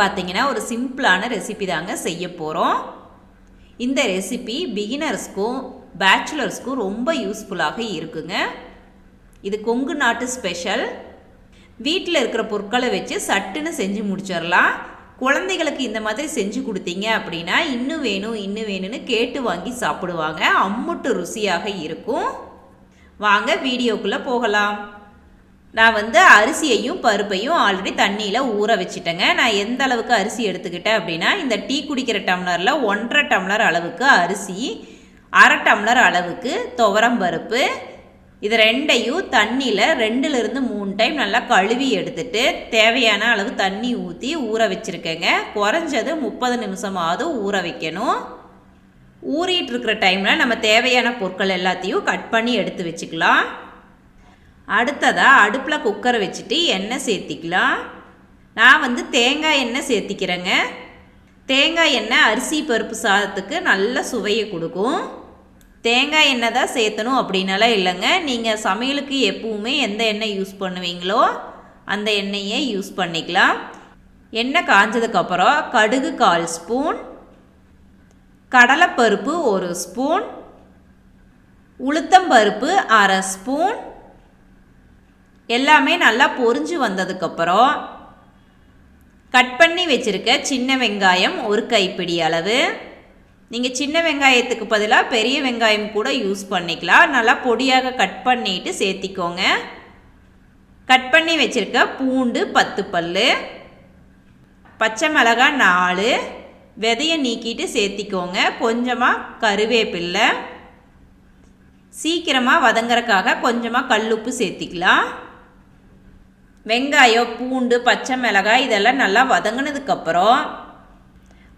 பார்த்தீங்கன்னா ஒரு சிம்பிளான ரெசிபி தாங்க செய்ய போகிறோம். இந்த ரெசிபி பிகினர்ஸ்க்கும் பேச்சுலர்ஸ்க்கும் ரொம்ப யூஸ்ஃபுல்லாக இருக்குங்க. இது கொங்கு நாட்டு ஸ்பெஷல். வீட்டில் இருக்கிற பொருட்களை வச்சு சட்டுன்னு செஞ்சு முடிச்சிடலாம். குழந்தைகளுக்கு இந்த மாதிரி செஞ்சு கொடுத்தீங்க அப்படின்னா இன்னும் வேணும்னு கேட்டு வாங்கி சாப்பிடுவாங்க. அம்முட்டு ருசியாக இருக்கும். வாங்க வீடியோக்குள்ளே போகலாம். நான் அரிசியையும் பருப்பையும் ஆல்ரெடி தண்ணியில் ஊற வச்சுட்டேங்க. நான் எந்த அளவுக்கு அரிசி எடுத்துக்கிட்டேன் அப்படின்னா, இந்த டீ குடிக்கிற டம்ளரில் 1.5 டம்ளர் அளவுக்கு அரிசி, 1/2 டம்ளர் அளவுக்கு துவரம் பருப்பு, இது ரெண்டையும் தண்ணியில் 2லிருந்து 3 டைம் நல்லா கழுவி எடுத்துட்டு தேவையான அளவு தண்ணி ஊற்றி ஊற வச்சுருக்கேங்க. குறைஞ்சது 30 நிமிஷமாவது ஊற வைக்கணும். ஊறிட்டு இருக்கிற டைமில் நம்ம தேவையான பொருட்கள் எல்லாத்தையும் கட் பண்ணி எடுத்து வச்சுக்கலாம். அடுத்ததாக அடுப்பில் குக்கரை வச்சுட்டு எண்ணெய் சேர்த்திக்கலாம். நான் தேங்காய் எண்ணெய் சேர்த்திக்கிறேங்க. தேங்காய் எண்ணெய் அரிசி பருப்பு சாதத்துக்கு நல்ல சுவையை கொடுக்கும். தேங்காய் எண்ணெய் தான் சேர்த்தணும் அப்படின்னாலாம் இல்லைங்க. நீங்கள் சமையலுக்கு எப்பவுமே எந்த எண்ணெய் யூஸ் பண்ணுவீங்களோ அந்த எண்ணெயை யூஸ் பண்ணிக்கலாம். எண்ணெய் காஞ்சதுக்கப்புறம் கடுகு 1/4 ஸ்பூன், கடலைப்பருப்பு 1 ஸ்பூன், உளுத்தம்பருப்பு 1/2 ஸ்பூன், எல்லாமே நல்லா பொரிஞ்சு வந்ததுக்கப்புறம் கட் பண்ணி வச்சுருக்க சின்ன வெங்காயம் 1 கைப்பிடி அளவு. நீங்கள் சின்ன வெங்காயத்துக்கு பதிலாக பெரிய வெங்காயம் கூட யூஸ் பண்ணிக்கலாம். நல்லா பொடியாக கட் பண்ணிவிட்டு சேர்த்திக்கோங்க. கட் பண்ணி வச்சுருக்க பூண்டு 10 பல்லு, பச்சை மிளகாய் 4, விதையை நீக்கிட்டு சேர்த்திக்கோங்க. கொஞ்சமாக கருவேப்பில்லை, சீக்கிரமாக வதங்குறதுக்காக கொஞ்சமாக கல்லுப்பு சேர்த்திக்கலாம். வெங்காயம், பூண்டு, பச்சை மிளகாய் இதெல்லாம் நல்லா வதங்கினதுக்கப்புறம்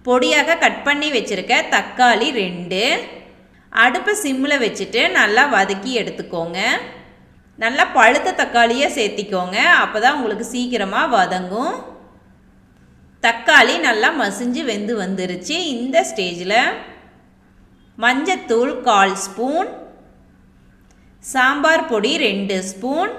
பொடியாக கட் பண்ணி வச்சுருக்க தக்காளி 2, அடுப்பை சிம்மில் வச்சுட்டு நல்லா வதக்கி எடுத்துக்கோங்க. நல்லா பழுத்த தக்காளியை சேர்த்திக்கோங்க. அப்போ தான் உங்களுக்கு சீக்கிரமாக வதங்கும். தக்காளி நல்லா மசிஞ்சு வெந்து வந்துருச்சு. இந்த ஸ்டேஜில் மஞ்சத்தூள் 1/4 ஸ்பூன், சாம்பார் பொடி 2 ஸ்பூன்,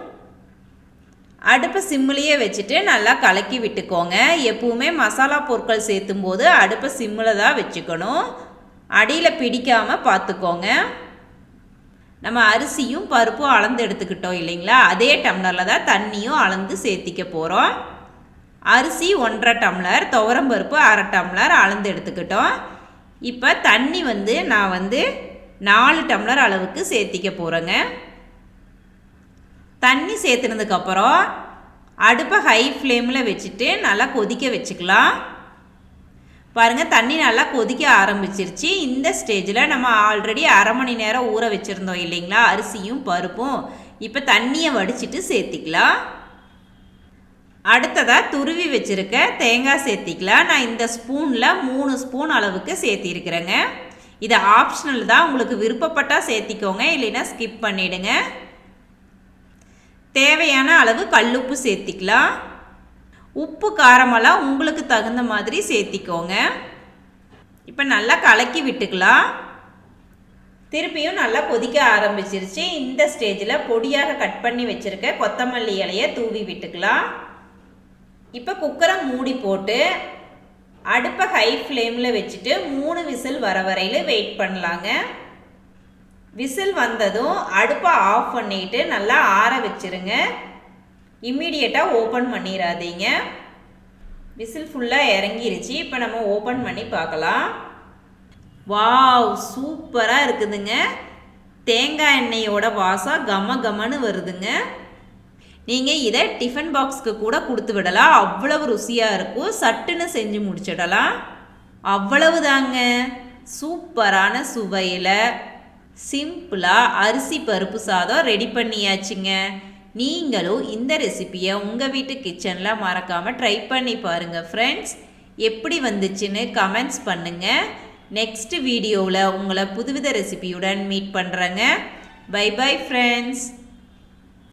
அடுப்பை சிம்மிலேயே வச்சுட்டு நல்லா கலக்கி விட்டுக்கோங்க. எப்பவுமே மசாலா பொருட்கள் சேர்த்தும் போது அடுப்பை சிம்மில் தான் வச்சுக்கணும். அடியில் பிடிக்காமல் பார்த்துக்கோங்க. நம்ம அரிசியும் பருப்பும் அளந்து எடுத்துக்கிட்டோம் இல்லைங்களா, அதே டம்ளரில் தான் தண்ணியும் அளந்து சேர்த்திக்க போகிறோம். அரிசி 1/2 டம்ளர், துவரம் பருப்பு 1/2 டம்ளர் அளந்து எடுத்துக்கிட்டோம். இப்போ தண்ணி நான் 4 டம்ளர் அளவுக்கு சேர்த்திக்க போகிறேங்க. தண்ணி சேர்த்துனதுக்கப்புறம் அடுப்பை ஹை ஃப்ளேமில் வச்சுட்டு நல்லா கொதிக்க வச்சுக்கலாம். பாருங்கள், தண்ணி நல்லா கொதிக்க ஆரம்பிச்சிருச்சு. இந்த ஸ்டேஜில் நம்ம ஆல்ரெடி 1/2 மணி நேரம் ஊற வச்சுருந்தோம் இல்லைங்களா அரிசியும் பருப்பும், இப்போ தண்ணியை வடிச்சிட்டு சேர்த்திக்கலாம். அடுத்ததாக துருவி வச்சுருக்க தேங்காய் சேர்த்திக்கலாம். நான் இந்த ஸ்பூனில் 3 ஸ்பூன் அளவுக்கு சேர்த்திருக்கிறேங்க. இது ஆப்ஷனல் தான், உங்களுக்கு விருப்பப்பட்டால் சேர்த்திக்கோங்க, இல்லைன்னா ஸ்கிப் பண்ணிவிடுங்க. தேவையான அளவு கல்லுப்பு சேர்த்திக்கலாம். உப்பு காரமெல்லாம் உங்களுக்கு தகுந்த மாதிரி சேர்த்திக்கோங்க. இப்போ நல்லா கலக்கி விட்டுக்கலாம். திருப்பியும் நல்லா கொதிக்க ஆரம்பிச்சிருச்சு. இந்த ஸ்டேஜில் பொடியாக கட் பண்ணி வச்சுருக்க கொத்தமல்லி இலையை தூவி விட்டுக்கலாம். இப்போ குக்கரை மூடி போட்டு அடுப்பை ஹை ஃப்ளேமில் வச்சுட்டு 3 விசில் வர வரையில் வெயிட் பண்ணலாங்க. விசில் வந்ததும் அடுப்பை ஆஃப் பண்ணிவிட்டு நல்லா ஆற வச்சுருங்க. இம்மீடியட்டாக ஓப்பன் பண்ணிடாதீங்க. விசில் ஃபுல்லாக இறங்கிருச்சு. இப்போ நம்ம ஓப்பன் பண்ணி பார்க்கலாம். வாவ், சூப்பராக இருக்குதுங்க. தேங்காய் எண்ணெயோட வாசம் கமன்னு வருதுங்க. நீங்கள் இதை டிஃபன் பாக்ஸ்க்கு கூட கொடுத்து விடலாம். அவ்வளவு ருசியாக இருக்கும். சட்டுன்னு செஞ்சு முடிச்சிடலாம். அவ்வளவுதாங்க. சூப்பரான சுவையில் சிம்பிளாக அரிசி பருப்பு சாதம் ரெடி பண்ணியாச்சுங்க. நீங்களும் இந்த ரெசிபியை உங்கள் வீட்டு கிச்சனில் மறக்காமல் ட்ரை பண்ணி பாருங்கள் ஃப்ரெண்ட்ஸ். எப்படி வந்துச்சுன்னு கமெண்ட்ஸ் பண்ணுங்கள். நெக்ஸ்ட் வீடியோவில் உங்களை புதுவித ரெசிபியுடன் மீட் பண்ணுறேங்க. Bye bye friends.